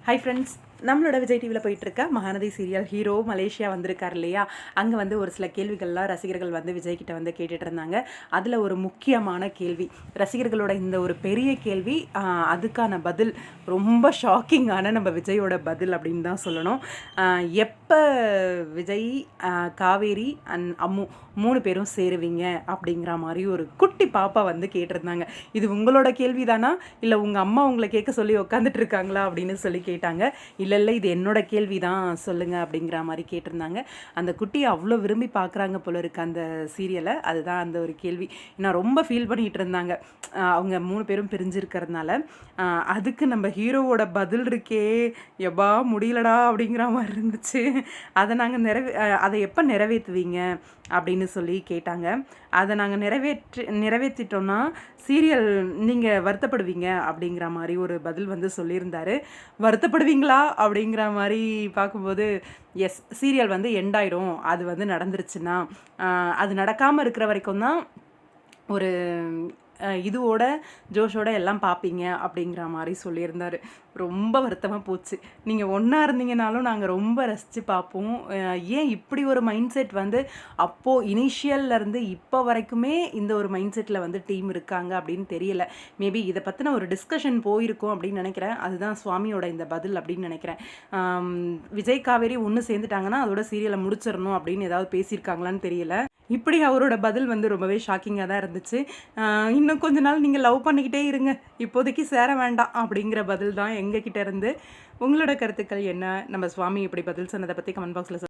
Hi friends, நம்மளோட விஜய் டிவியில் போயிட்டுருக்க மகாநதி சீரியல் ஹீரோ மலேசியா வந்திருக்கார் இல்லையா? அங்கே வந்து ஒரு சில கேள்விகள்லாம் ரசிகர்கள் வந்து விஜய்கிட்ட வந்து கேட்டுட்டு இருந்தாங்க. அதில் ஒரு முக்கியமான கேள்வி, ரசிகர்களோட இந்த ஒரு பெரிய கேள்வி, அதுக்கான பதில் ரொம்ப ஷாக்கிங்கான நம்ம விஜயோட பதில் அப்படின்னு தான் சொல்லணும். எப்போ விஜய், காவேரி அண்ட் அம்மு 3 பேரும் சேருவீங்க அப்படிங்கிற மாதிரி ஒரு குட்டி பாப்பா வந்து கேட்டிருந்தாங்க. இது உங்களோட கேள்வி தானா, இல்லை உங்கள் அம்மா உங்களை கேட்க சொல்லி உட்காந்துட்டு இருக்காங்களா அப்படின்னு சொல்லி கேட்டாங்க. இல்லை இது என்னோட கேள்வி தான், சொல்லுங்கள் அப்படிங்கிற மாதிரி கேட்டிருந்தாங்க. அந்த குட்டியை அவ்வளோ விரும்பி பார்க்குறாங்க போல இருக்கு அந்த சீரியலை. அதுதான் அந்த ஒரு கேள்வி. நான் ரொம்ப ஃபீல் பண்ணிகிட்டு இருந்தாங்க அவங்க 3 பேரும் பிரிஞ்சிருக்கிறதுனால. அதுக்கு நம்ம ஹீரோவோட பதில் இருக்கே, எவ்வா முடியலடா அப்படிங்கிற மாதிரி இருந்துச்சு. அதை நாங்கள் அதை எப்போ நிறைவேற்றுவீங்க அப்படின்னு சொல்லி கேட்டாங்க. அதை நாங்கள் நிறைவேற்றிட்டோன்னா சீரியல் நீங்கள் வருத்தப்படுவீங்க அப்படிங்கிற மாதிரி ஒரு பதில் வந்து சொல்லியிருந்தாரு. வருத்தப்படுவீங்களா அப்படிங்கிற மாதிரி பார்க்கும்போது, எஸ், சீரியல் வந்து எண்ட் ஆயிடும். அது வந்து நடந்துருச்சுன்னா, அது நடக்காமல் இருக்கிற வரைக்கும் தான் ஒரு இதுவோட ஜோஷோட எல்லாம் பார்ப்பீங்க அப்படிங்கிற மாதிரி சொல்லியிருந்தார். ரொம்ப வருத்தமாக போச்சு. நீங்கள் ஒன்றா இருந்தீங்கனாலும் நாங்கள் ரொம்ப ரசித்து பார்ப்போம். ஏன் இப்படி ஒரு மைண்ட் செட் வந்து அப்போது இனிஷியல்லேருந்து இப்போ வரைக்குமே இந்த ஒரு மைண்ட் செட்டில் வந்து டீம் இருக்காங்க அப்படின்னு தெரியல. மேபி இதை பற்றின ஒரு டிஸ்கஷன் போயிருக்கும் அப்படின்னு நினைக்கிறேன். அதுதான் சுவாமியோட இந்த பதில் அப்படின்னு நினைக்கிறேன். விஜய் காவேரி ஒன்று சேர்ந்துட்டாங்கன்னா அதோட சீரியலை முடிச்சிடணும் அப்படின்னு ஏதாவது பேசியிருக்காங்களான்னு தெரியல. இப்படி அவரோட பதில் வந்து ரொம்பவே ஷாக்கிங்காக தான் இருந்துச்சு. இன்னும் கொஞ்ச நாள் நீங்கள் லவ் பண்ணிக்கிட்டே இருங்க, இப்போதைக்கு சேர வேண்டாம் அப்படிங்கிற பதில் தான் எங்ககிட்ட இருந்து. உங்களோட கருத்துக்கள் என்ன? நம்ம சுவாமி இப்படி பதில் சொன்னதை பற்றி கமெண்ட் பாக்ஸில்